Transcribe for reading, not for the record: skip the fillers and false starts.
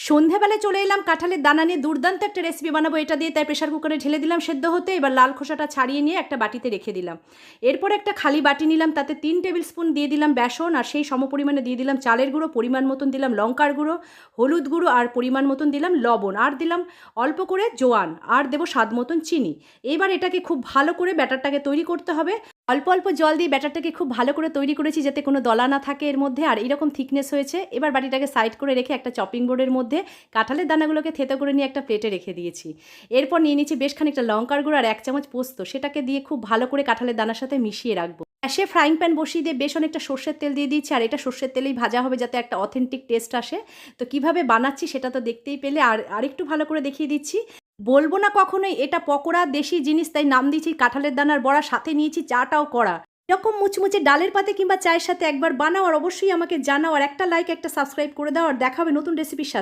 সন্ধেবেলায় চলে এলাম কাঁঠালের দানা নিয়ে, দুর্দান্ত একটা রেসিপি বানাবো এটা দিয়ে। তাই প্রেশার কুকারে ঢেলে দিলাম সেদ্ধ হতে। এবার লাল খোসাটা ছাড়িয়ে নিয়ে একটা বাটিতে রেখে দিলাম। এরপর একটা খালি বাটি নিলাম, তাতে 3 টেবিল স্পুন দিয়ে দিলাম বেসন, আর সেই সমপরিমাণে দিয়ে দিলাম চালের গুঁড়ো, পরিমাণ মতন দিলাম লঙ্কার গুঁড়ো, হলুদ গুঁড়ো, আর পরিমাণ মতন দিলাম লবণ, আর দিলাম অল্প করে জোয়ান, আর দেবো স্বাদ মতন চিনি। এবার এটাকে খুব ভালো করে ব্যাটারটাকে তৈরি করতে হবে। অল্প অল্প জল দিয়ে ব্যাটারটাকে খুব ভালো করে তৈরি করেছি, যাতে কোনো দলা না থাকে এর মধ্যে। আর এইরকম থিকনেস হয়েছে। এবার বাটিটাকে সাইড করে রেখে একটা চপিং বোর্ডের মধ্যে কাঁঠালের দানাগুলোকে থেতো করে নিয়ে একটা প্লেটে রেখে দিয়েছি। এরপর নিয়ে নিচ্ছি বেশ খানিকটা লঙ্কার গুঁড়ো আর 1 চামচ পোস্ত, সেটাকে দিয়ে খুব ভালো করে কাঁঠালের দানার সাথে মিশিয়ে রাখবো। গ্যাসে ফ্রাইং প্যান বসিয়ে দিয়ে বেশ অনেকটা সর্ষের তেল দিয়ে দিচ্ছি, আর এটা সর্ষের তেলেই ভাজা হবে যাতে একটা অথেন্টিক টেস্ট আসে। তো কিভাবে বানাচ্ছি সেটা তো দেখতেই পেলে, আর আরেকটু ভালো করে দেখিয়ে দিচ্ছি। বলবো না কখনোই এটা পকোড়া, দেশি জিনিস, তাই নাম দিয়েছি কাঁঠালের দানার বড়া, সাথে নিয়েছি চাটাও করা। এরকম মুচমুচে ডালের পাতে কিংবা চায়ের সাথে একবার বানাও, আর অবশ্যই আমাকে জানাও, আর একটা লাইক একটা সাবস্ক্রাইব করে দাও, আর দেখা হবে নতুন রেসিপির সাথে।